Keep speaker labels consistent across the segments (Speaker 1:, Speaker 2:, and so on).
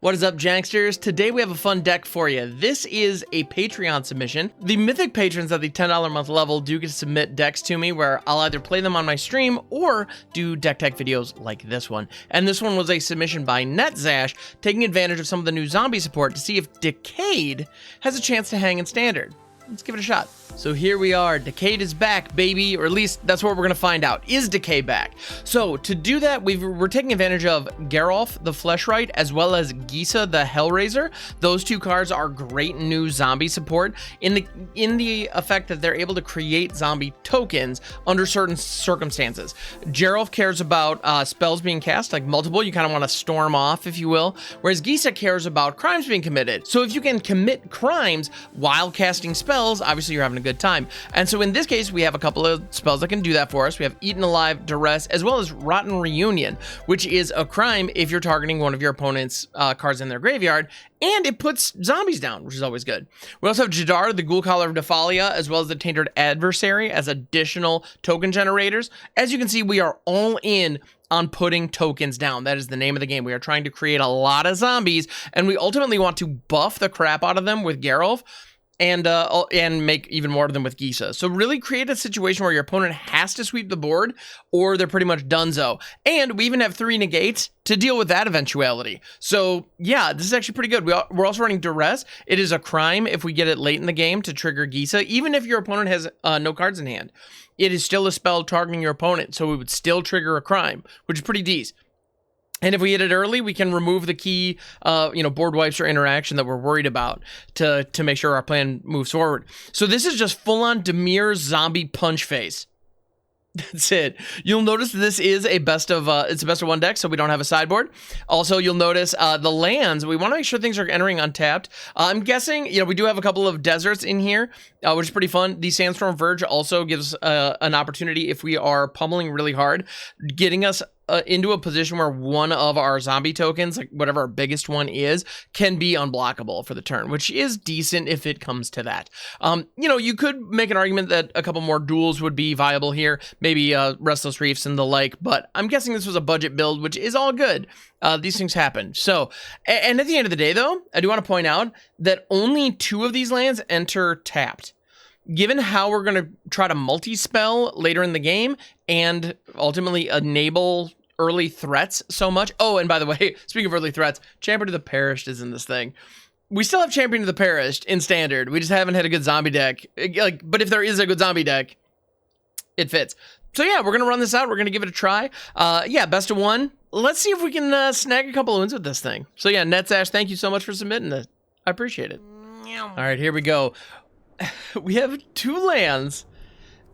Speaker 1: What is up, Janksters? Today we have a fun deck for you. This is a Patreon submission. The Mythic patrons at the $10 a month level do get to submit decks to me where I'll either play them on my stream or do deck tech videos like this one. And this one was a submission by NetZash, taking advantage of some of the new zombie support to see if Decay has a chance to hang in Standard. Let's give it a shot. So here we are. Decay is back, baby, or at least that's what we're going to find out. Is Decay back? So to do that, we're taking advantage of Geralf, the Fleshwright, as well as Gisa, the Hellraiser. Those two cards are great new zombie support in the effect that they're able to create zombie tokens under certain circumstances. Geralf cares about spells being cast, like multiple. You kind of want to storm off, if you will. Whereas Gisa cares about crimes being committed. So if you can commit crimes while casting spells, obviously you're having a good time. And so in this case, we have a couple of spells that can do that for us. We have Eaten Alive, Duress, as well as Rotten Reunion, which is a crime if you're targeting one of your opponent's cards in their graveyard, and it puts zombies down, which is always good. We also have Jadar, the Ghoulcaller of Nephalia, as well as the Tainted Adversary as additional token generators. As you can see, we are all in on putting tokens down. That is the name of the game. We are trying to create a lot of zombies, and we ultimately want to buff the crap out of them with Geralf, and make even more of them with Gisa. So really create a situation where your opponent has to sweep the board or they're pretty much donezo. And we even have 3 negates to deal with that eventuality. So yeah, this is actually pretty good. We're also running Duress. It is a crime if we get it late in the game to trigger Gisa, even if your opponent has no cards in hand. It is still a spell targeting your opponent, so it would still trigger a crime, which is pretty decent. And if we hit it early, we can remove the key, board wipes or interaction that we're worried about to make sure our plan moves forward. So this is just full-on Demir's zombie punch face. That's it. You'll notice this is a best of one deck, so we don't have a sideboard. Also, you'll notice the lands. We want to make sure things are entering untapped. I'm guessing, we do have a couple of deserts in here, which is pretty fun. The Sandstorm Verge also gives an opportunity if we are pummeling really hard, getting us into a position where one of our zombie tokens, like whatever our biggest one is, can be unblockable for the turn, which is decent if it comes to that. You could make an argument that a couple more duels would be viable here, maybe Restless Reefs and the like, but I'm guessing this was a budget build, which is all good. These things happen. So, and at the end of the day, though, I do want to point out that only 2 of these lands enter tapped. Given how we're going to try to multi-spell later in the game and ultimately enable early threats so much. Oh, and by the way, speaking of early threats, Champion of the Perished is in this thing. We still have Champion of the Perished in Standard. We just haven't had a good zombie deck. But if there is a good zombie deck, it fits. So yeah, we're going to run this out. We're going to give it a try. Best of 1. Let's see if we can snag a couple of wins with this thing. So yeah, NetZash, thank you so much for submitting this. I appreciate it. All right, here we go. We have 2 lands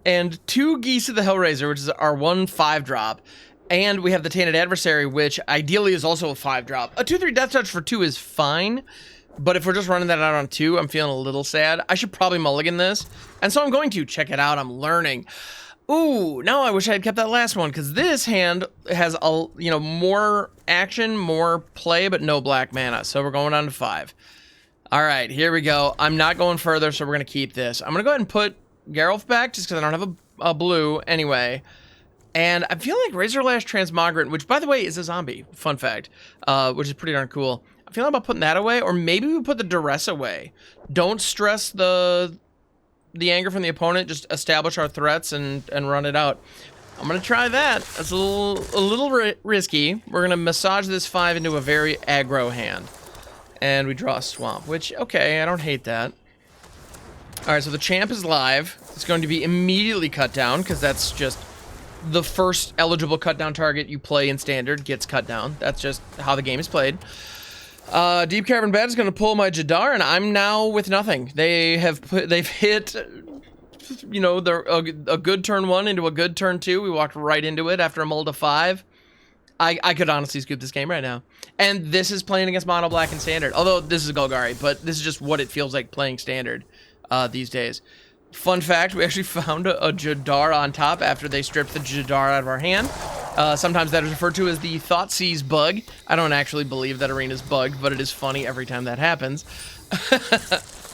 Speaker 1: and 2 Gisa the Hellraiser, which is our 1/5 drop. And we have the Tainted Adversary, which ideally is also a 5 drop. A 2/3 Death Touch for 2 is fine, but if we're just running that out on 2, I'm feeling a little sad. I should probably mulligan this, and so I'm going to. Check it out, I'm learning. Ooh, now I wish I had kept that last one, because this hand has more action, more play, but no black mana. So we're going on to 5. All right, here we go. I'm not going further, so we're going to keep this. I'm going to go ahead and put Geralf back, just because I don't have a blue anyway. And I feel like Razorlash Transmogrant, which, by the way, is a zombie. Fun fact, which is pretty darn cool. I'm feeling about putting that away, or maybe we put the Duress away. Don't stress the anger from the opponent. Just establish our threats and run it out. I'm going to try that. That's a little risky. We're going to massage this 5 into a very aggro hand. And we draw a Swamp, which, okay, I don't hate that. All right, so the champ is live. It's going to be immediately cut down, because that's just the first eligible cut down target you play in Standard gets cut down. That's just how the game is played. Deep Cavern Bat is going to pull my Jadar, and I'm now with nothing. They've hit, a good turn 1 into a good turn 2. We walked right into it after a mull to 5. I could honestly scoop this game right now. And this is playing against Mono Black and Standard. Although this is Golgari, but this is just what it feels like playing Standard these days. Fun fact, we actually found a Jadar on top after they stripped the Jadar out of our hand. Sometimes that is referred to as the Thoughtseize bug. I don't actually believe that Arena's bugged, but it is funny every time that happens.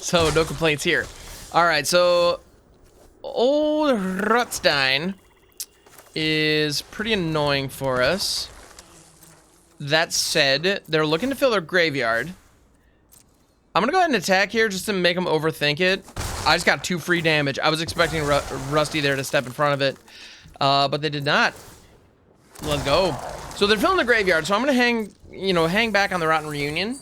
Speaker 1: So no complaints here. All right, so old Rutstein is pretty annoying for us. That said, they're looking to fill their graveyard. I'm gonna go ahead and attack here just to make them overthink it. I just got 2 free damage. I was expecting Rusty there to step in front of it, but they did not. Let's go. So they're filling the graveyard, so I'm gonna hang back on the Rotten Reunion,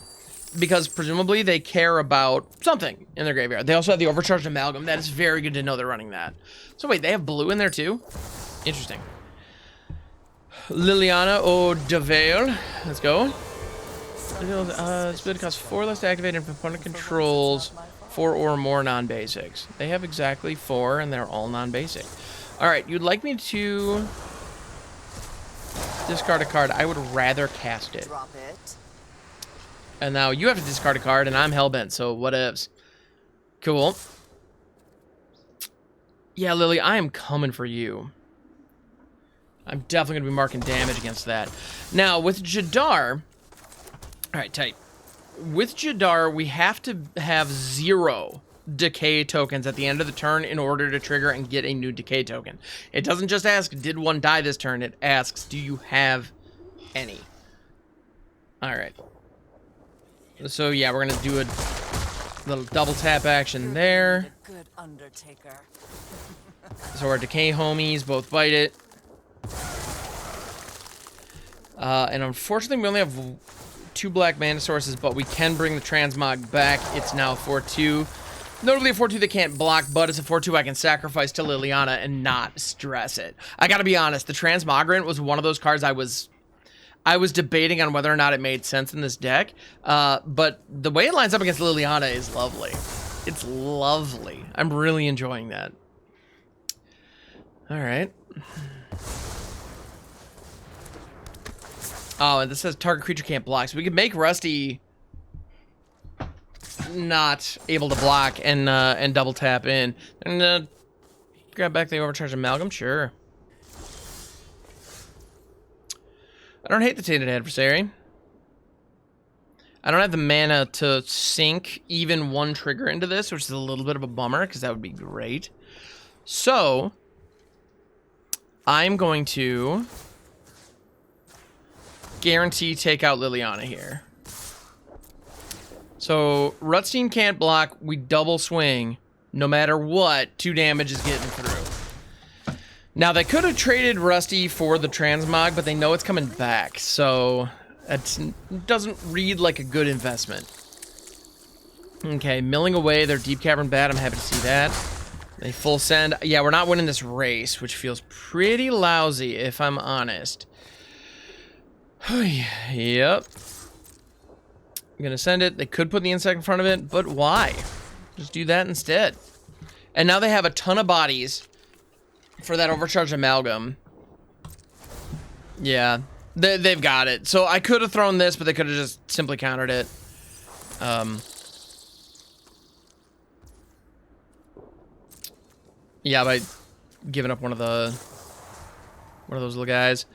Speaker 1: because presumably they care about something in their graveyard. They also have the Overcharged Amalgam. That is very good to know they're running that. So wait, they have blue in there too? Interesting. Liliana O'Devale. Let's go. Split costs 4 less to activate if opponent controls 4 or more non-basics. They have exactly 4, and they're all non-basic. Alright, you'd like me to discard a card. I would rather cast it.
Speaker 2: Drop it.
Speaker 1: And now you have to discard a card, and I'm hellbent, so whatevs. Cool. Yeah, Lily, I am coming for you. I'm definitely going to be marking damage against that. Now, with Jadar... Alright, tight. With Jadar, we have to have 0 Decay tokens at the end of the turn in order to trigger and get a new Decay token. It doesn't just ask, did one die this turn? It asks, do you have any? Alright. So, yeah, we're going to do a little double tap action there.
Speaker 2: Good Undertaker.
Speaker 1: So our Decay homies both bite it. And unfortunately, we only have 2 black mana sources, but we can bring the Transmog back. It's now 4/2. Notably a 4/2 that can't block, but it's a 4/2 I can sacrifice to Liliana and not stress it. I gotta be honest, the Transmogrant was one of those cards I was debating on whether or not it made sense in this deck, but the way it lines up against Liliana is lovely. It's lovely. I'm really enjoying that. Alright. Oh, and this says target creature can't block, so we could make Rusty not able to block and double tap in. And grab back the Overcharged Amalgam, sure. I don't hate the Tainted Adversary. I don't have the mana to sink even 1 trigger into this, which is a little bit of a bummer, because that would be great. So, I'm going to guarantee take out Liliana here. So, Rutstein can't block, we double swing. No matter what, 2 damage is getting through. Now, they could have traded Rusty for the Transmog, but they know it's coming back, so it doesn't read like a good investment. Okay, milling away their Deep Cavern Bat, I'm happy to see that. They full send. Yeah, we're not winning this race, which feels pretty lousy, if I'm honest. Yep. I'm gonna send it. They could put the insect in front of it, but why? Just do that instead. And now they have a ton of bodies for that Overcharged Amalgam. Yeah, they've got it. So I could have thrown this, but they could have just simply countered it. Yeah, by giving up one of those little guys.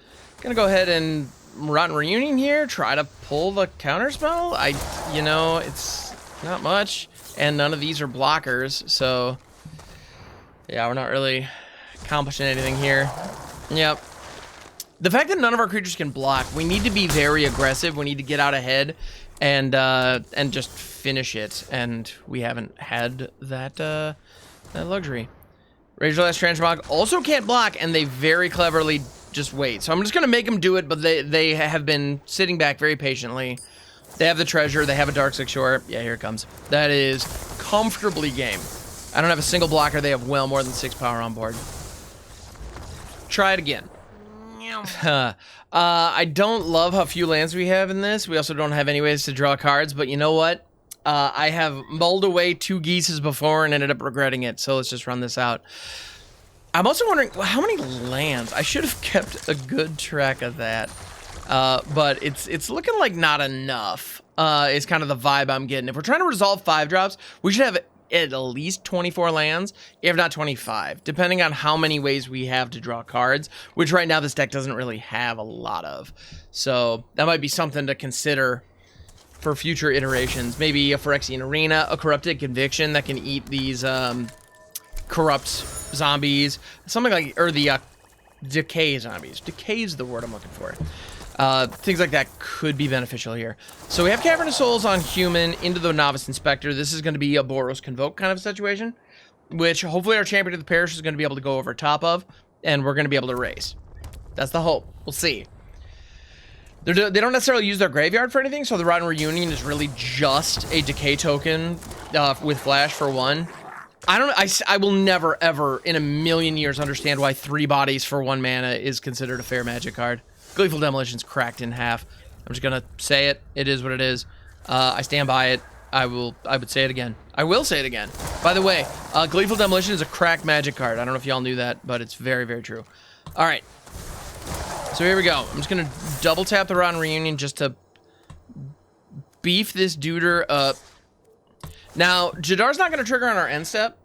Speaker 1: Gonna go ahead and Rotten Reunion here, try to pull the counterspell. It's not much, and none of these are blockers, so yeah, we're not really accomplishing anything here. Yep. The fact that none of our creatures can block, we need to be very aggressive. We need to get out ahead and just finish it, and we haven't had that luxury. Razorlash Transmogrant also can't block, and they very cleverly just wait. So I'm just gonna make them do it, but they have been sitting back very patiently. They have the treasure, they have a Darkslick Shore. Yeah, here it comes. That is comfortably game. I don't have a single blocker, they have well more than 6 power on board. Try it again. I don't love how few lands we have in this. We also don't have any ways to draw cards, but you know what? I have mulled away 2 Gisas before and ended up regretting it, so let's just run this out. I'm also wondering, how many lands? I should have kept a good track of that. But it's looking like not enough, is kind of the vibe I'm getting. If we're trying to resolve 5-drops, we should have at least 24 lands, if not 25, depending on how many ways we have to draw cards, which right now this deck doesn't really have a lot of. So that might be something to consider for future iterations. Maybe a Phyrexian Arena, a Corrupted Conviction that can eat these corrupt zombies, something like, or the Decay zombies. Decay is the word I'm looking for. Things like that could be beneficial here. So we have Cavernous Souls on human into the Novice Inspector. This is going to be a Boros Convoke kind of situation, which hopefully our Champion of the Parish is going to be able to go over top of, and we're going to be able to race. That's the hope. We'll see. They don't necessarily use their graveyard for anything, so the Rotten Reunion is really just a Decay token with Flash for 1. I will never, ever in a million years understand why 3 bodies for 1 mana is considered a fair Magic card. Gleeful Demolition's cracked in half. I'm just gonna say it. It is what it is. I stand by it. I would say it again. I will say it again. By the way, Gleeful Demolition is a cracked Magic card. I don't know if y'all knew that, but it's very, very true. All right. So here we go. I'm just gonna double tap the Rotten Reunion just to beef this duder up. Now, Jadar's not gonna trigger on our end step.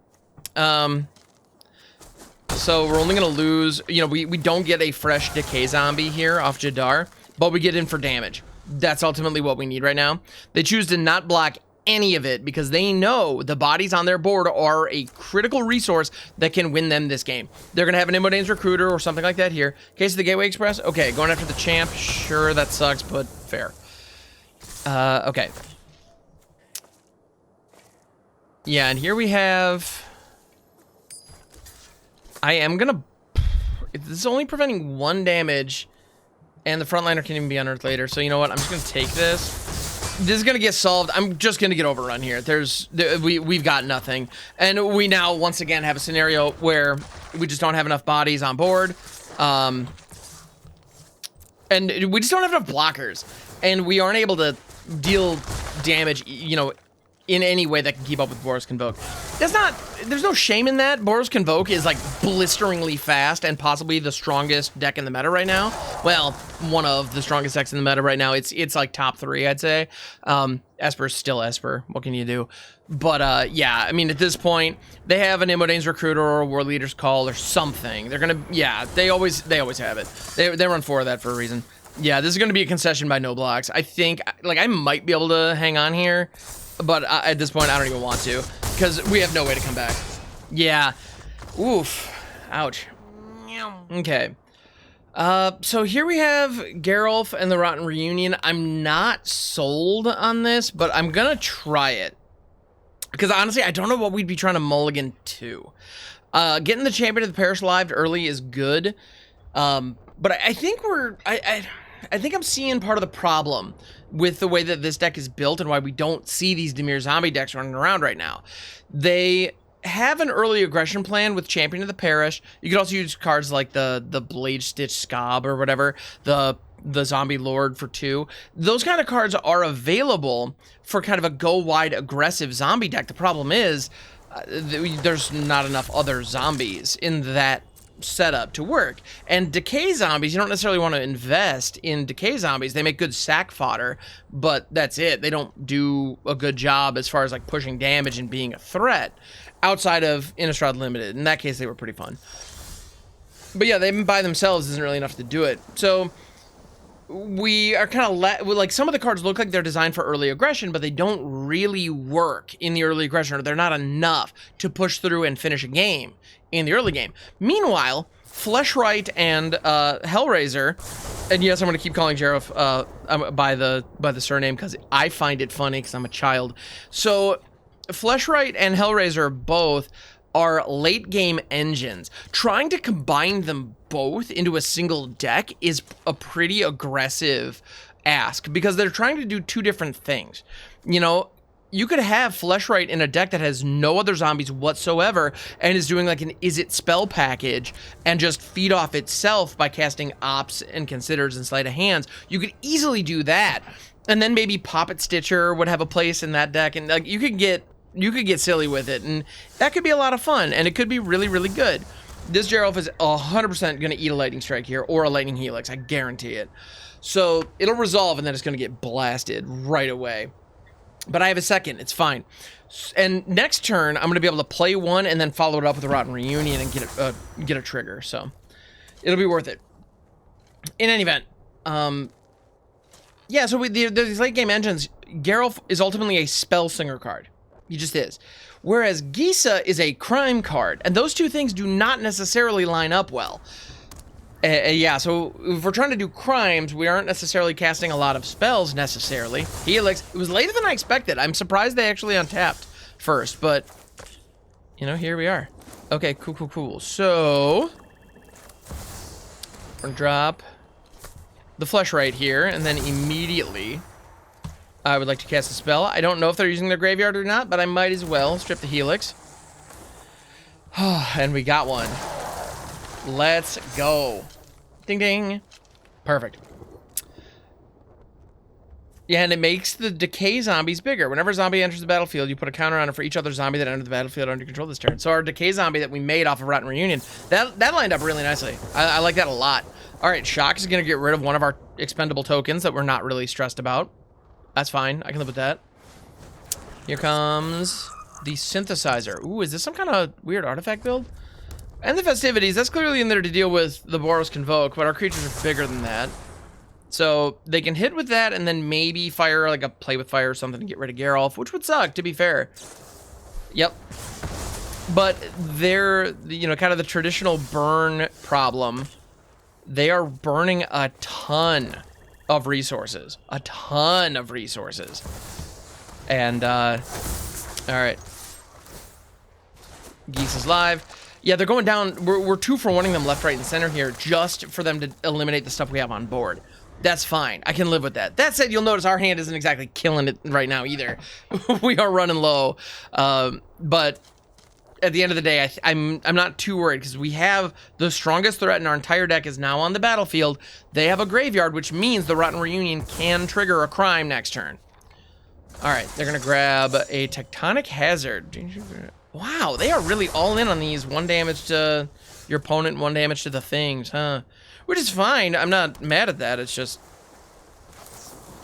Speaker 1: So we're only going to lose, you know, we don't get a fresh Decay zombie here off Jadar, but we get in for damage. That's ultimately what we need right now. They choose to not block any of it because they know the bodies on their board are a critical resource that can win them this game. They're going to have an Immodane's Recruiter or something like that here. Case of the Gateway Express. Okay, going after the champ. Sure, that sucks, but fair. Okay. Yeah, and here we have... I am gonna... This is only preventing 1 damage, and the frontliner can even be unearthed later. So you know what? I'm just gonna take this. This is gonna get solved. I'm just gonna get overrun here. We've got nothing, and we now once again have a scenario where we just don't have enough bodies on board, and we just don't have enough blockers, and we aren't able to deal damage, you know, in any way that can keep up with Boros Convoke. There's no shame in that. Boros Convoke is like blisteringly fast and possibly the strongest deck in the meta right now. Well, one of the strongest decks in the meta right now. It's like top 3, I'd say. Esper's still Esper. What can you do? But yeah, I mean, at this point, they have an Immodane's Recruiter or a War Leader's Call or something. They're gonna, yeah, they always have it. They run 4 of that for a reason. Yeah, this is gonna be a concession by no blocks. I think, like, I might be able to hang on here, but at this point, I don't even want to, because we have no way to come back. Yeah. Oof. Ouch. Okay. So here we have Geralf and the Rotten Reunion. I'm not sold on this, but I'm gonna try it. Because honestly, I don't know what we'd be trying to mulligan to. Getting the Champion of the Parish live early is good. But I think I think I'm seeing part of the problem with the way that this deck is built and why we don't see these Dimir zombie decks running around right now. They have an early aggression plan with Champion of the Parish. You could also use cards like the Blade Stitch Scob or whatever, the Zombie Lord for 2. Those kind of cards are available for kind of a go-wide aggressive zombie deck. The problem is there's not enough other zombies in that setup to work. And Decay zombies, you don't necessarily want to invest in Decay zombies. They make good sack fodder, but that's it. They don't do a good job as far as like pushing damage and being a threat outside of Innistrad Limited. In that case, they were pretty fun. But yeah, they by themselves isn't really enough to do it. So we are kind of like, some of the cards look like they're designed for early aggression, but they don't really work in the early aggression, or they're not enough to push through and finish a game in the early game. Meanwhile, Fleshwright and Hellraiser, and yes, I'm going to keep calling Geralf by the surname because I find it funny because I'm a child. So Fleshwright and Hellraiser both are late game engines. Trying to combine them both into a single deck is a pretty aggressive ask because they're trying to do 2 different things. You know, you could have Fleshwright in a deck that has no other zombies whatsoever and is doing like an Is It spell package and just feed off itself by casting Ops and Considers and Sleight of Hands. You could easily do that. And then maybe Poppet Stitcher would have a place in that deck, and like you could get silly with it, and that could be a lot of fun, and it could be really, really good. This Geralf is 100% going to eat a Lightning Strike here, or a Lightning Helix, I guarantee it. So it'll resolve, and then it's going to get blasted right away. But I have a second, it's fine. And next turn, I'm going to be able to play 1 and then follow it up with a Rotten Reunion and get a trigger, so it'll be worth it. In any event, yeah, so there's these late game engines. Geralf is ultimately a Spell Singer card. He just is. Whereas Gisa is a crime card, and those 2 things do not necessarily line up well. Yeah, so if we're trying to do crimes, we aren't necessarily casting a lot of spells necessarily. Helix, it was later than I expected. I'm surprised they actually untapped first, but you know, here we are. Okay, cool. So we're gonna drop the Fleshwright here, and then immediately I would like to cast a spell. I don't know if they're using their graveyard or not, but I might as well strip the Helix. And we got one. Let's go. Ding ding. Perfect. Yeah, and it makes the Decay zombies bigger. Whenever a zombie enters the battlefield, you put a counter on it for each other zombie that entered the battlefield under control this turn. So our Decay zombie that we made off of Rotten Reunion, that lined up really nicely. I like that a lot. All right, Shock is going to get rid of one of our expendable tokens that we're not really stressed about. That's fine. I can live with that. Here comes the Synthesizer. Ooh, is this some kind of weird artifact build? And the Festivities, that's clearly in there to deal with the Boros Convoke, but our creatures are bigger than that. So they can hit with that and then maybe fire like a Play with Fire or something to get rid of Geralf, which would suck, to be fair. Yep. But they're, you know, kind of the traditional burn problem. They are burning a ton of resources. A ton of resources. And, all right. Gisa's live. Yeah, they're going down. We're 2 for 1-ing them left, right, and center here just for them to eliminate the stuff we have on board. That's fine. I can live with that. That said, you'll notice our hand isn't exactly killing it right now either. We are running low. But at the end of the day, I'm not too worried because we have the strongest threat in our entire deck is now on the battlefield. They have a graveyard, which means the Rotten Reunion can trigger a crime next turn. All right, they're going to grab a Tectonic Hazard. Wow, they are really all in on these. 1 damage to your opponent, 1 damage to the things, huh? Which is fine. I'm not mad at that. It's just,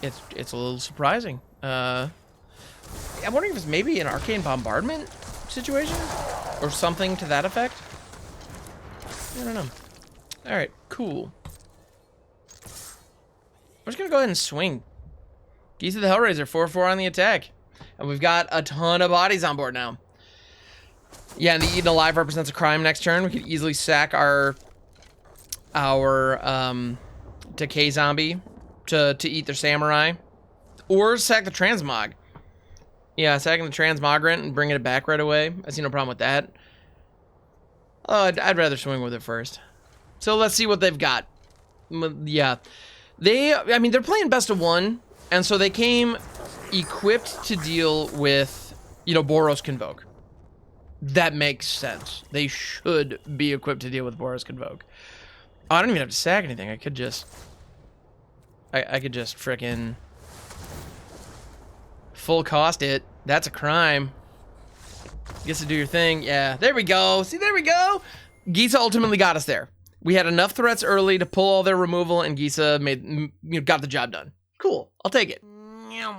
Speaker 1: it's a little surprising. I'm wondering if it's maybe an Arcane Bombardment situation or something to that effect. I don't know. All right, cool. I'm just gonna go ahead and swing. Gisa the Hellraiser, 4/4 on the attack, and we've got a ton of bodies on board now. Yeah, and the Eaten Alive represents a crime next turn. We could easily sack our Decay zombie to eat their Samurai. Or sack the Transmog. Yeah, sacking the Transmogrant and bringing it back right away. I see no problem with that. Oh, I'd rather swing with it first. So let's see what they've got. Yeah. I mean, they're playing best of 1, and so they came equipped to deal with, you know, Boros Convoke. That makes sense. They should be equipped to deal with Boros Convoke. Oh, I don't even have to sack anything. I could just... I could just frickin' full cost it. That's a crime. Gets to do your thing. Yeah, there we go. See, there we go. Gisa ultimately got us there. We had enough threats early to pull all their removal, and Gisa got the job done. Cool. I'll take it.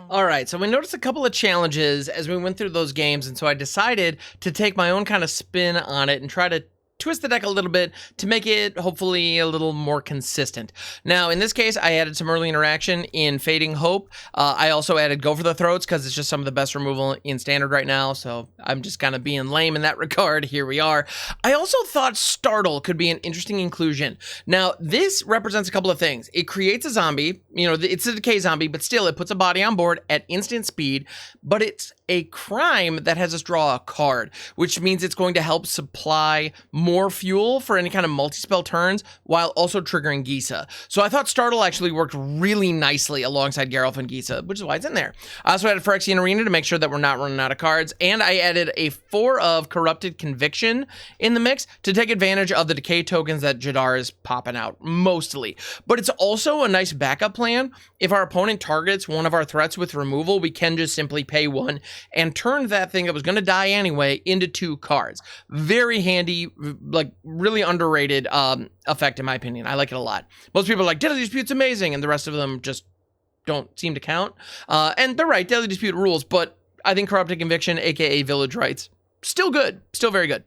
Speaker 1: All right, so we noticed a couple of challenges as we went through those games, and so I decided to take my own kind of spin on it and try to twist the deck a little bit to make it hopefully a little more consistent. Now, in this case, I added some early interaction in Fading Hope. I also added Go for the Throats because it's just some of the best removal in Standard right now, so I'm just kind of being lame in that regard. Here we are. I also thought Startle could be an interesting inclusion. Now, this represents a couple of things. It creates a zombie. You know, it's a Decay zombie, but still, it puts a body on board at instant speed, but it's a crime that has us draw a card, which means it's going to help supply more fuel for any kind of multi-spell turns while also triggering Gisa. So I thought Startle actually worked really nicely alongside Geralf and Gisa, which is why it's in there. I also added Phyrexian Arena to make sure that we're not running out of cards, and I added a 4 of Corrupted Conviction in the mix to take advantage of the Decay tokens that Jadar is popping out, mostly. But it's also a nice backup plan. If our opponent targets one of our threats with removal, we can just simply pay 1 and turn that thing that was going to die anyway into 2 cards. Very handy, like really underrated effect in my opinion. I like it a lot. Most people are like, Daily Dispute's amazing, and the rest of them just don't seem to count. And they're right, Daily Dispute rules, but I think Corrupted Conviction, aka Village Rights, Still good. Still very good.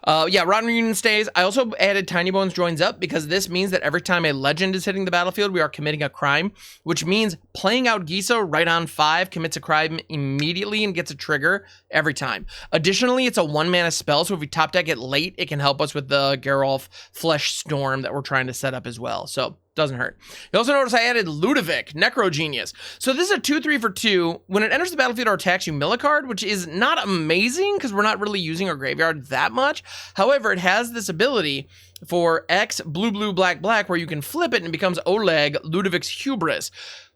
Speaker 1: Yeah, Rotten Reunion stays. I also added Tinybones Joins Up because this means that every time a legend is hitting the battlefield, we are committing a crime, which means playing out Gisa right on 5 commits a crime immediately and gets a trigger every time. Additionally, it's a 1-mana spell, so if we top deck it late, it can help us with the Geralf Flesh Storm that we're trying to set up as well. So doesn't hurt. You also notice I added Ludovic, Necro Genius. So this is a 2/3 for 2. When it enters the battlefield or attacks, you mill a card, which is not amazing because we're not really using our graveyard that much. However, it has this ability for X, blue, blue, black, black, where you can flip it and it becomes Oleg, Ludovic's Hubris.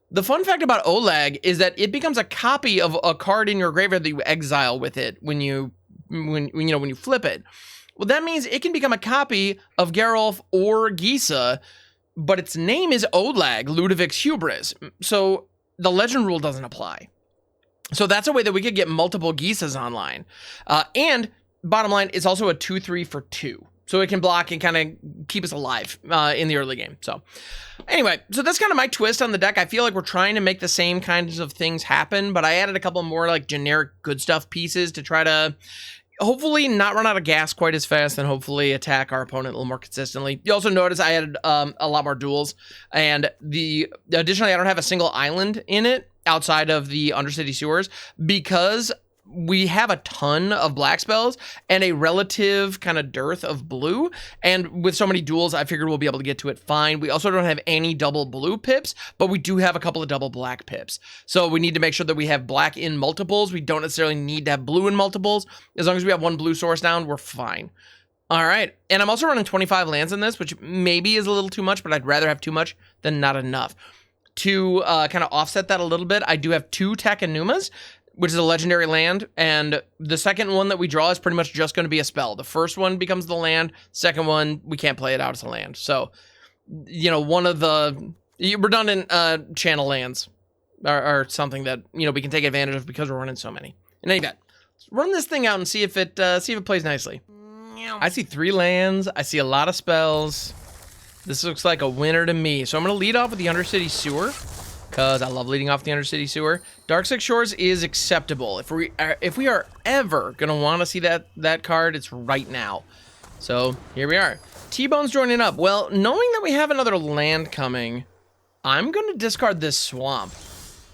Speaker 1: The fun fact about Oleg is that it becomes a copy of a card in your graveyard that you exile with it when you flip it. Well, that means it can become a copy of Geralf or Gisa, but its name is Oleg, Ludovic's Hubris. So the legend rule doesn't apply. So that's a way that we could get multiple Gisas online. And bottom line, it's also a 2/3 for 2. So it can block and kind of keep us alive in the early game. So anyway, so that's kind of my twist on the deck. I feel like we're trying to make the same kinds of things happen, but I added a couple more like generic good stuff pieces to try to hopefully not run out of gas quite as fast and hopefully attack our opponent a little more consistently. You also notice I added a lot more duels, and additionally I don't have a single island in it outside of the Undercity Sewers because we have a ton of black spells and a relative kind of dearth of blue, and with so many duels I figured we'll be able to get to it fine. We also don't have any double blue pips, but we do have a couple of double black pips, so we need to make sure that we have black in multiples. We don't necessarily need to have blue in multiples. As long as we have one blue source down, we're fine. All right, and I'm also running 25 lands in this, which maybe is a little too much, but I'd rather have too much than not enough. To kind of offset that a little bit, I do have 2 Takenumas, which is a legendary land, and the second one that we draw is pretty much just going to be a spell. The first one becomes the land, second one, we can't play it out as a land. So, you know, one of the redundant channel lands are something that, you know, we can take advantage of because we're running so many. In any event, let's run this thing out and see if it plays nicely. I see 3 lands, I see a lot of spells. This looks like a winner to me. So I'm going to lead off with the Undercity Sewer, because I love leading off the Undercity Sewer. Darkslick Shores is acceptable. If we are ever going to want to see that card, it's right now. So here we are. T-Bones joining up. Well, knowing that we have another land coming, I'm going to discard this Swamp,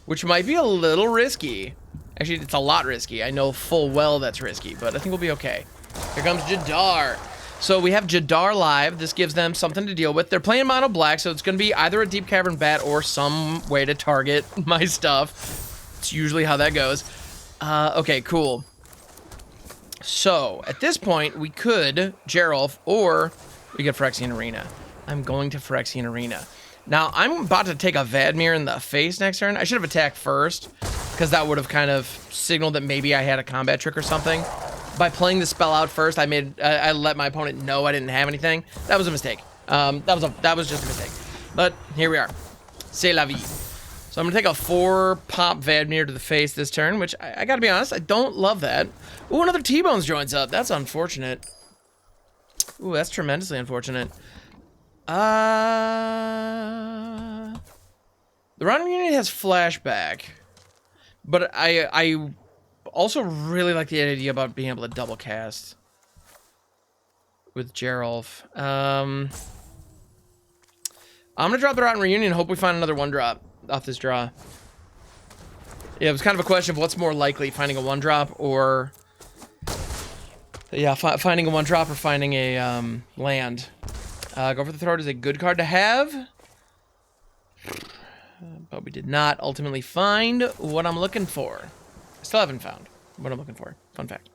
Speaker 1: which might be a little risky. Actually, it's a lot risky. I know full well that's risky, but I think we'll be okay. Here comes Jadar. So we have Jadar live. This gives them something to deal with. They're playing mono black, so it's going to be either a Deep Cavern Bat or some way to target my stuff. It's usually how that goes. Okay, cool. So at this point, we could Geralf or we get Phyrexian Arena. I'm going to Phyrexian Arena. Now, I'm about to take a Vadmir in the face next turn. I should have attacked first, because that would have kind of signaled that maybe I had a combat trick or something. By playing the spell out first, I let my opponent know I didn't have anything. That was a mistake. That was just a mistake. But here we are. C'est la vie. So I'm gonna take a 4-pop Vadmir to the face this turn, which I gotta be honest, I don't love that. Ooh, another T-Bones joins up. That's unfortunate. Ooh, that's tremendously unfortunate. The Rotten Reunion has flashback, but I also really like the idea about being able to double cast with Geralf. I'm gonna drop the Rotten Reunion and hope we find another 1-drop off this draw. Yeah, it was kind of a question of what's more likely, finding a 1-drop or... Yeah, finding a 1-drop or finding a land. Go for the Throat is a good card to have. But we did not ultimately find what I'm looking for. I still haven't found what I'm looking for. Fun fact.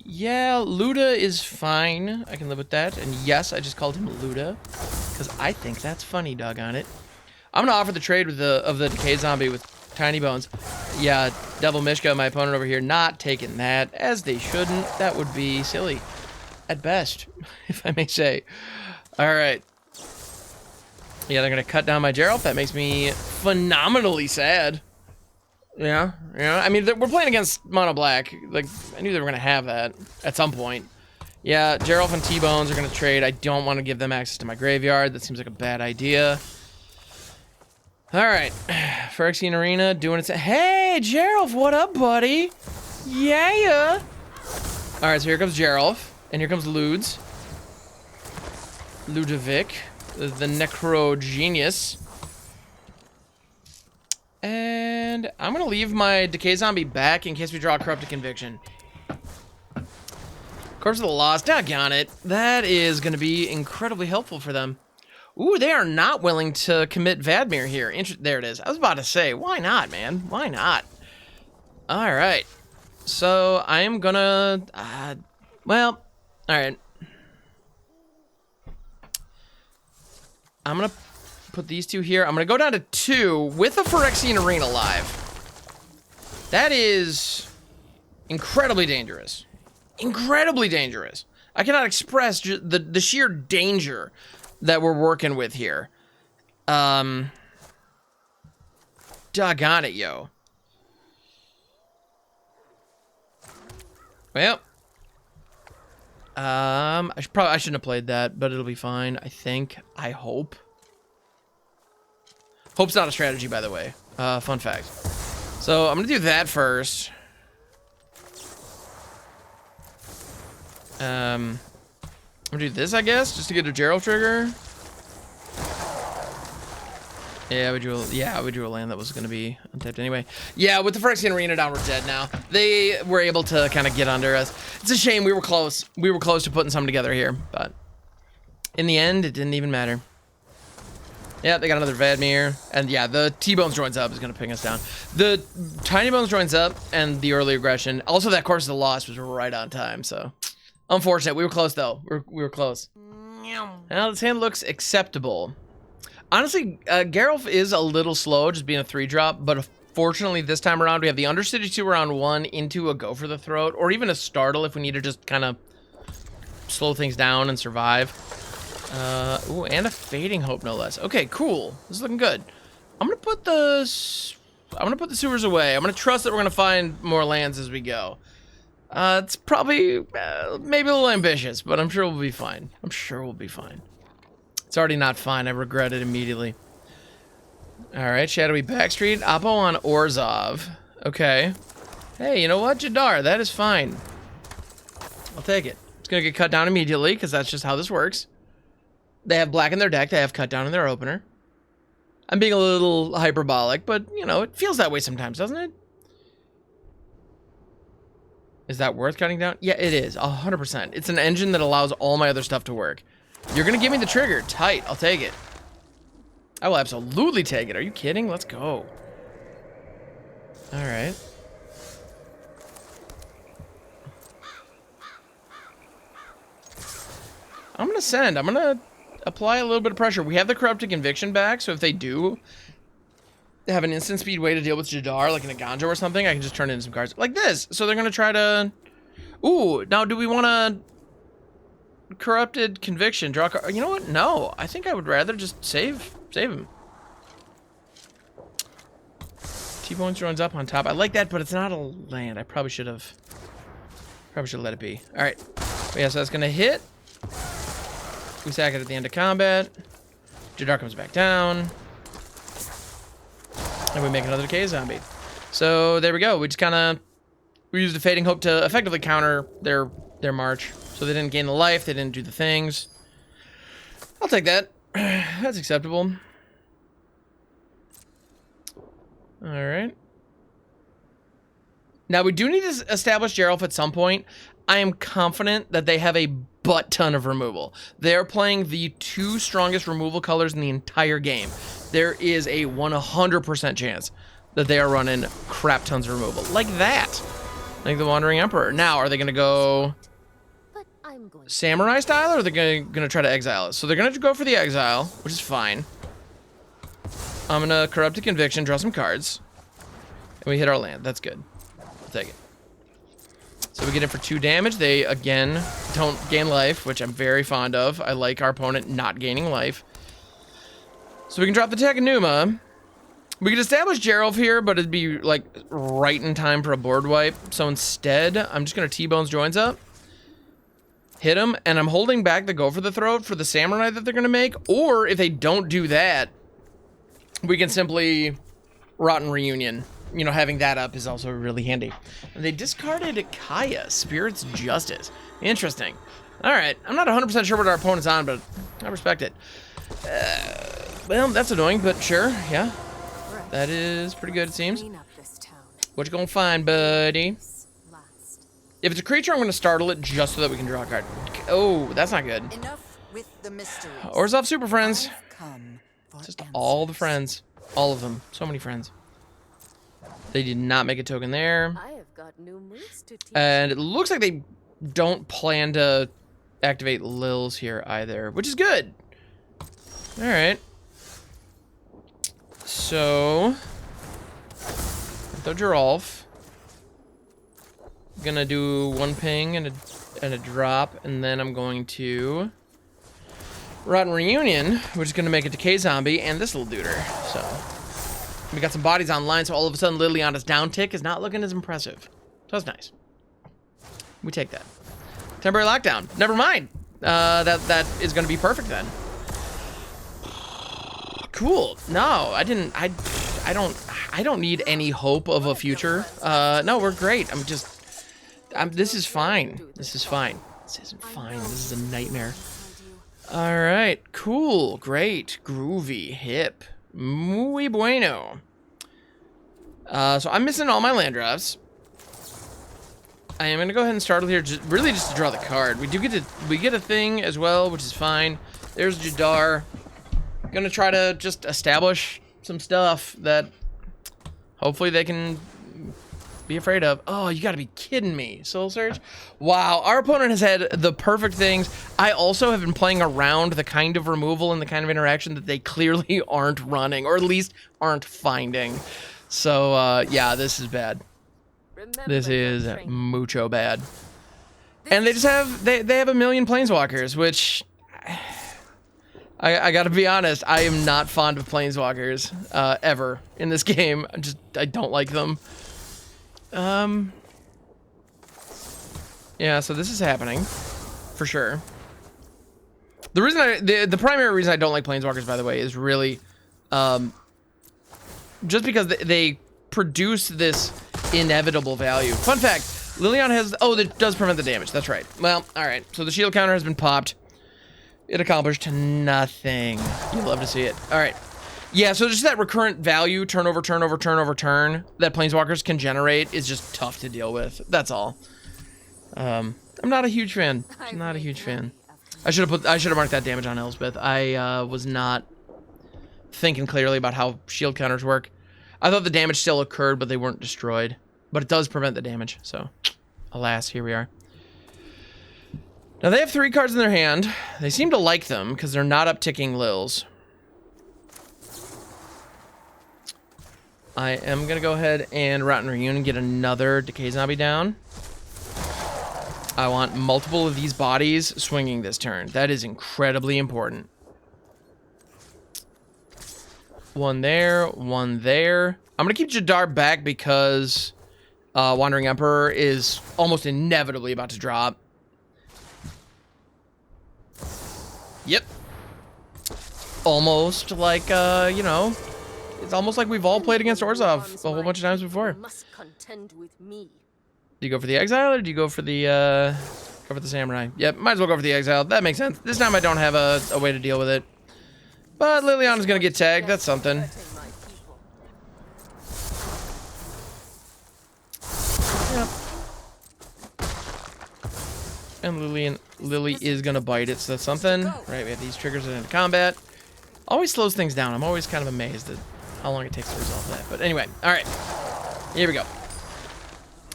Speaker 1: Yeah, Luda is fine. I can live with that. And yes, I just called him Luda because I think that's funny, doggone it. I'm gonna offer the trade with the Decay zombie with Tinybones. Yeah, Devil Mishka, my opponent over here, not taking that, as they shouldn't. That would be silly at best, if I may say. All right. Yeah, they're gonna cut down my Geralf. That makes me phenomenally sad. Yeah. I mean, we're playing against mono black. Like, I knew they were gonna have that at some point. Yeah, Geralf and T-Bones are gonna trade. I don't want to give them access to my graveyard. That seems like a bad idea. All right, Phyrexian Arena doing its... Hey, Geralf, what up, buddy? Yeah. All right, so here comes Geralf, and here comes Ludovic, the Necro Genius. And I'm gonna leave my Decay Zombie back in case we draw a Corrupted Conviction. Corpse of the Lost, doggone it. That is gonna be incredibly helpful for them. Ooh, they are not willing to commit Vadmir here. There it is. I was about to say, why not, man? Why not? All right. So I am gonna, well, all right. I'm gonna put these two here. I'm gonna go down to 2 with a Phyrexian Arena live. That is incredibly dangerous. Incredibly dangerous. I cannot express the sheer danger that we're working with here. Doggone it, yo. Well, I shouldn't have played that, but it'll be fine. I think. I hope. Hope's not a strategy, by the way. Fun fact. So I'm gonna do that first. I'm gonna do this, I guess, just to get a Geralf trigger. Yeah, we drew a land that was gonna be untapped anyway. Yeah, with the Phyrexian Arena down, we're dead now. They were able to kind of get under us. It's a shame. We were close. We were close to putting something together here, but in the end, it didn't even matter. Yeah, they got another Vadmir, and yeah, the Tinybones Joins Up is gonna ping us down. The Tinybones Joins Up and the early aggression. Also, that Corpse of the Lost was right on time. So, unfortunate. We were close though. We were close. Now this hand looks acceptable. Honestly, Geralf is a little slow, just being a 3-drop, but fortunately this time around we have the Undercity 2 round 1 into a Go for the Throat, or even a Startle if we need to just kind of slow things down and survive. Ooh, and a Fading Hope, no less. Okay, cool. This is looking good. I'm gonna put the sewers away. I'm gonna trust that we're gonna find more lands as we go. It's probably maybe a little ambitious, but I'm sure we'll be fine. I'm sure we'll be fine. It's already not fine. I regret it immediately. All right, Shadowy Backstreet. Oppo on Orzhov. Okay. Hey, you know what? Jadar, that is fine. I'll take it. It's going to get cut down immediately because that's just how this works. They have black in their deck. They have cut down in their opener. I'm being a little hyperbolic, but, you know, it feels that way sometimes, doesn't it? Is that worth cutting down? Yeah, it is. 100%. It's an engine that allows all my other stuff to work. You're going to give me the trigger. Tight. I'll take it. I will absolutely take it. Are you kidding? Let's go. All right. I'm going to send. I'm going to apply a little bit of pressure. We have the Corrupted Conviction back, so if they do have an instant speed way to deal with Jadar, like in a Ganjo or something, I can just turn in some cards like this. So they're going to try to... Ooh, now do we want to... Corrupted Conviction, draw a card? You know what? No, I think I would rather just save him. Tinybones Joins Up on top. I like that, but it's not a land. I probably should have let it be. All right. Yeah, so that's gonna hit. We sack it at the end of combat. Jadar comes back down, and we make another Decay zombie. So there we go. We used the Fading Hope to effectively counter their march. So they didn't gain the life, they didn't do the things. I'll take that. That's acceptable. Alright. Now we do need to establish Geralf at some point. I am confident that they have a butt ton of removal. They're playing the 2 strongest removal colors in the entire game. There is a 100% chance that they are running crap tons of removal. Like that. Like the Wandering Emperor. Now, are they going to go... Samurai style, or are they gonna try to exile us? So they're gonna go for the exile, which is fine. I'm gonna Corrupted Conviction, draw some cards, and we hit our land. That's good. I'll take it. So we get in for 2 damage. They again don't gain life, which I'm very fond of. I like our opponent not gaining life. So we can drop the Takenuma. We could establish Geralf here, but it'd be like right in time for a board wipe. So instead, I'm just gonna Tinybones Joins Up. Hit him, and I'm holding back the Go for the Throat for the Samurai that they're going to make, or if they don't do that, we can simply Rotten Reunion you know, having that up is also really handy. And they discarded Kaya, Spirit's Justice. Interesting. All right, I'm not 100% sure what our opponent's on, but I respect it. Well, that's annoying, but sure, yeah. That is pretty good, it seems. What you gonna find, buddy? If it's a creature, I'm gonna startle it just so that we can draw a card. Oh, that's not good.
Speaker 2: Enough with the mysteries.
Speaker 1: Orzhov Super Friends. Just all the friends. All of them. So many friends. They did not make a token there.
Speaker 2: I have got new moves to teach.
Speaker 1: And it looks like they don't plan to activate Lils here either, which is good. All right. So, throw Geralf. Gonna do one ping and a drop, and then I'm going to Rotten Reunion, which is gonna make a Decay zombie, and this little duder. So, we got some bodies online, so all of a sudden Liliana's down tick is not looking as impressive. So that's nice. We take that. Temporary lockdown. Never mind. That is gonna be perfect then. Cool. No, I didn't. I don't need any hope of a future. No, we're great. This is fine. This is fine. This isn't fine. This is a nightmare. All right. Cool. Great. Groovy. Hip. Muy bueno. So I'm missing all my land drops. I am gonna go ahead and startle here, just to draw the card. We get a thing as well, which is fine. There's Jadar. Gonna try to just establish some stuff that hopefully they can be afraid of. Oh, you gotta be kidding me. Soul Surge? Wow, our opponent has had the perfect things. I also have been playing around the kind of removal and the kind of interaction that they clearly aren't running, or at least aren't finding. So, yeah, this is bad. This is mucho bad. And they just have, they have a million Planeswalkers, which... I gotta be honest, I am not fond of Planeswalkers, ever, in this game. I don't like them. Yeah, so this is happening, for sure. The reason the primary reason I don't like Planeswalkers, by the way, is really, just because they produce this inevitable value. Fun fact, Liliana has, oh, that does prevent the damage, that's right. Well, alright, so the shield counter has been popped. It accomplished nothing. You'd love to see it. All right. Yeah, so just that recurrent value, turn over turn, that Planeswalkers can generate is just tough to deal with. That's all. I'm not a huge fan. Not a huge fan. I should have marked that damage on Elspeth. I was not thinking clearly about how shield counters work. I thought the damage still occurred, but they weren't destroyed. But it does prevent the damage, so alas, here we are. Now, they have 3 cards in their hand. They seem to like them, because they're not upticking Lils. I am going to go ahead and Rotten Reunion and get another Decay Zombie down. I want multiple of these bodies swinging this turn. That is incredibly important. One there, one there. I'm going to keep Jadar back because Wandering Emperor is almost inevitably about to drop. Yep. Almost like, you know, it's almost like we've all played against Orzhov a whole bunch of times before. Do you go for the Exile, or do you go for the Samurai? Yep, might as well go for the Exile. That makes sense. This time I don't have a way to deal with it. But Liliana's gonna get tagged. That's something. Yep. And Lily is gonna bite it, so that's something. Right, we have these triggers in combat. Always slows things down. I'm always kind of amazed at how long it takes to resolve that. But anyway, all right. Here we go.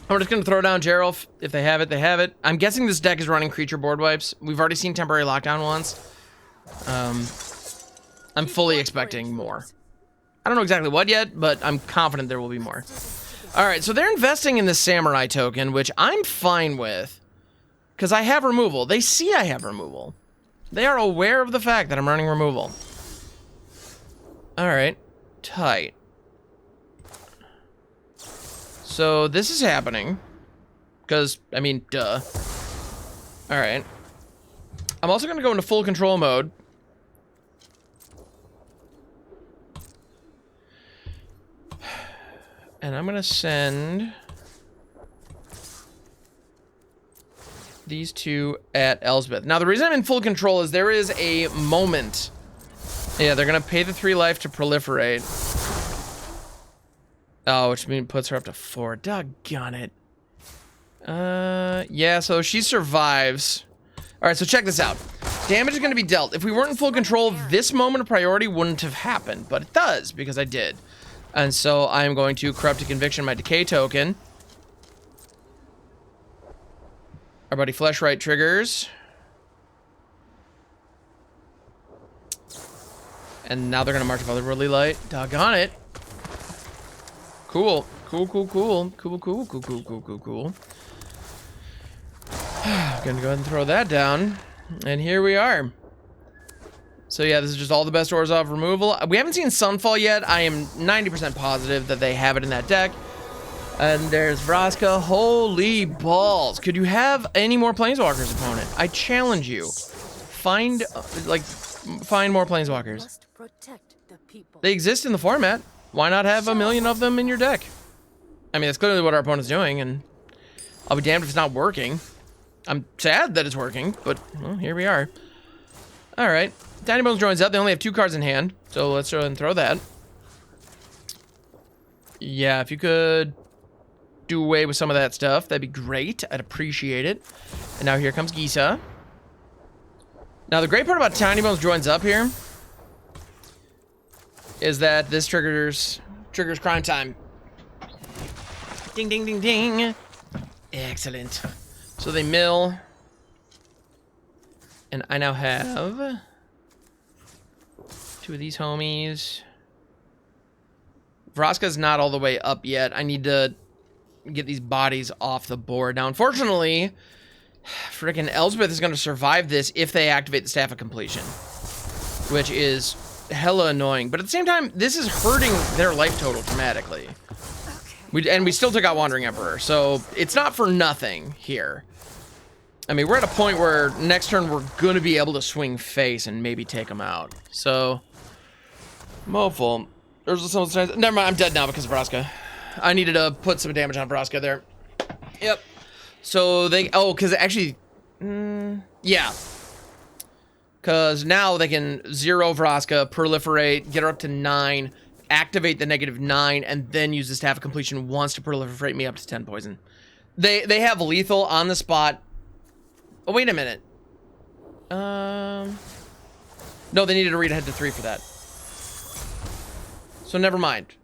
Speaker 1: I'm just gonna throw down Geralf. If they have it, they have it. I'm guessing this deck is running creature board wipes. We've already seen temporary lockdown once. I'm fully expecting more. I don't know exactly what yet, but I'm confident there will be more. All right, so they're investing in this Samurai token, which I'm fine with. Because I have removal. They see I have removal. They are aware of the fact that I'm running removal. Alright. Tight. So this is happening. Because, I mean, duh. Alright. I'm also going to go into full control mode. And I'm gonna send these two at Elspeth. Now, the reason I'm in full control is there is a moment. Yeah, they're gonna pay the 3 life to proliferate. Oh, which means puts her up to 4. Doggone it. Yeah, so she survives. All right, so check this out. Damage is gonna be dealt. If we weren't in full control, this moment of priority wouldn't have happened, but it does because I did. And so I am going to corrupt to conviction my decay token. Our buddy Fleshwright triggers. And now they're gonna march up otherworldly light. Doggone it. Cool. Cool. Gonna go ahead and throw that down. And here we are. So yeah, this is just all the best Orzhov removal. We haven't seen Sunfall yet. I am 90% positive that they have it in that deck. And there's Vraska. Holy balls. Could you have any more Planeswalkers, opponent? I challenge you. Find more Planeswalkers.
Speaker 2: Must protect the people.
Speaker 1: They exist in the format. Why not have a million of them in your deck? I mean, that's clearly what our opponent's doing, and I'll be damned if it's not working. I'm sad that it's working, but well, here we are. All right. Tinybones Joins Up. They only have 2 cards in hand, so let's go ahead and throw that. Yeah, if you could do away with some of that stuff, that'd be great. I'd appreciate it. And now here comes Gisa. Now, the great part about Tinybones Joins Up here is that this triggers crime time. Ding, ding, ding, ding. Excellent. So they mill. And I now have 2 of these homies. Vraska's not all the way up yet. I need to get these bodies off the board. Now, unfortunately, freaking Elspeth is going to survive this if they activate the Staff of Completion, which is hella annoying. But at the same time, this is hurting their life total dramatically. We still took out Wandering Emperor, so it's not for nothing here. I mean, we're at a point where next turn we're going to be able to swing face and maybe take them out. So, I'm hopeful. Never mind, I'm dead now because of Vraska. I needed to put some damage on Vraska there. Yep. So they... Oh, because actually... yeah. Because now they can 0 Vraska, proliferate, get her up to 9, activate the -9, and then use the Staff of Completion once to proliferate me up to 10 poison. They have lethal on the spot. Oh, wait a minute. No, they needed to read ahead to 3 for that. So never mind.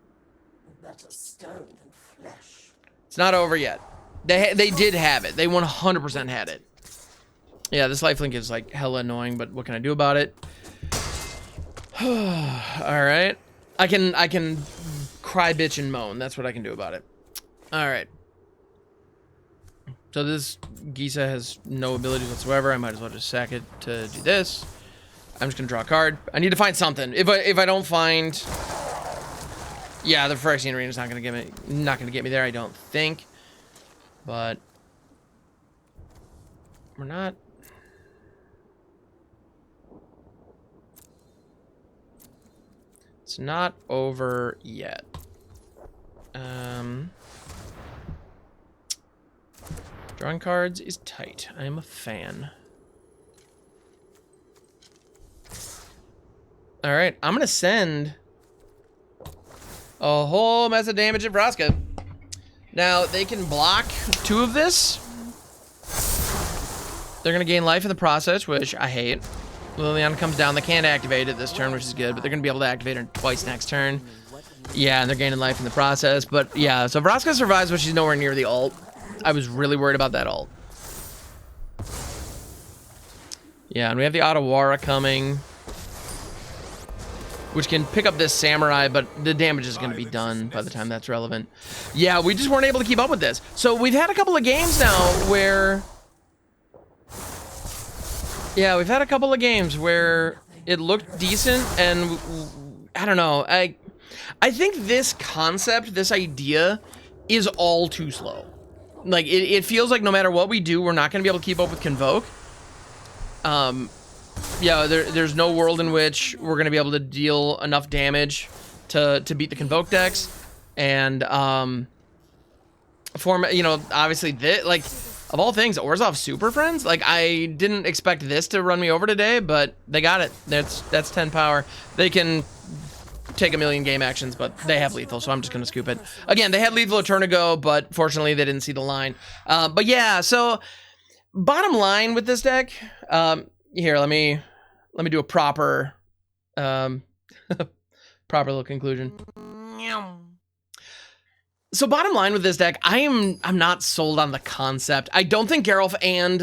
Speaker 1: It's not over yet. They did have it. They 100% had it. Yeah, this lifelink is like hella annoying, but what can I do about it? All right. I can cry, bitch, and moan. That's what I can do about it. All right. So this Gisa has no abilities whatsoever. I might as well just sack it to do this. I'm just gonna draw a card. I need to find something. If I don't find, yeah, the Phyrexian Arena is not gonna get me there. I don't think. But we're not. It's not over yet. Drawing cards is tight. I am a fan. All right, I'm gonna send a whole mess of damage at Vraska. Now they can block 2 of this. They're gonna gain life in the process, which I hate. Liliana comes down. They can't activate it this turn, which is good, but they're gonna be able to activate her twice next turn. Yeah, and they're gaining life in the process. But yeah, so Vraska survives, but she's nowhere near the ult. I was really worried about that ult. Yeah, and we have the Otawara coming, which can pick up this Samurai, but the damage is going to be done by the time that's relevant. Yeah, we just weren't able to keep up with this. So we've had a couple of games now where... Yeah, we've had a couple of games where it looked decent, and I don't know. I think this concept, this idea, is all too slow. Like, it feels like no matter what we do, we're not going to be able to keep up with Convoke. Yeah, there's no world in which we're going to be able to deal enough damage to beat the Convoke decks. And obviously this, like, of all things, Orzhov Super Friends. Like, I didn't expect this to run me over today, but they got it. That's 10 power. They can take a million game actions, but they have lethal, so I'm just gonna scoop it. Again, they had lethal a turn ago, but fortunately they didn't see the line. But yeah, so bottom line with this deck, here, let me do a proper proper little conclusion. So bottom line with this deck, I'm not sold on the concept. I don't think Geralf and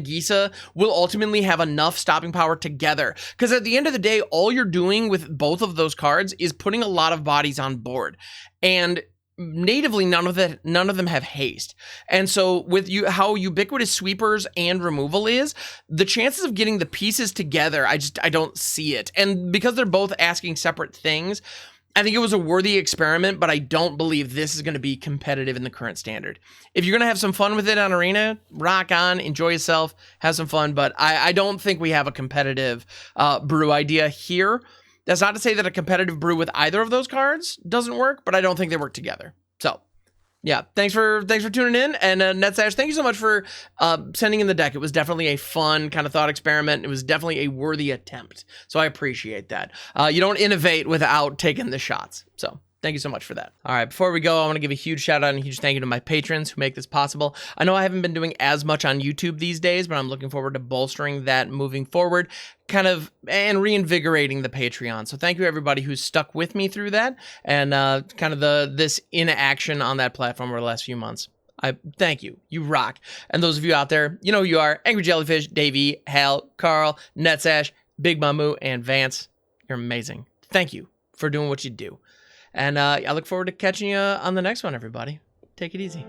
Speaker 1: Gisa will ultimately have enough stopping power together, because at the end of the day, all you're doing with both of those cards is putting a lot of bodies on board, and natively none of them have haste. And so with how ubiquitous sweepers and removal is, the chances of getting the pieces together, I don't see it. And because they're both asking separate things, I think it was a worthy experiment, but I don't believe this is going to be competitive in the current standard. If you're going to have some fun with it on Arena, rock on, enjoy yourself, have some fun, but I don't think we have a competitive brew idea here. That's not to say that a competitive brew with either of those cards doesn't work, but I don't think they work together. So, yeah, thanks for tuning in, and NetSash, thank you so much for sending in the deck. It was definitely a fun kind of thought experiment. It was definitely a worthy attempt, so I appreciate that. You don't innovate without taking the shots, so thank you so much for that. All right, before we go, I want to give a huge shout out and a huge thank you to my patrons who make this possible. I know I haven't been doing as much on YouTube these days, but I'm looking forward to bolstering that moving forward, and reinvigorating the Patreon. So thank you everybody who's stuck with me through that, and this inaction on that platform over the last few months. I thank you. You rock. And those of you out there, you know who you are: Angry Jellyfish, Davey, Hal, Carl, Netsash, Big Mamu, and Vance. You're amazing. Thank you for doing what you do. And I look forward to catching you on the next one, everybody. Take it easy.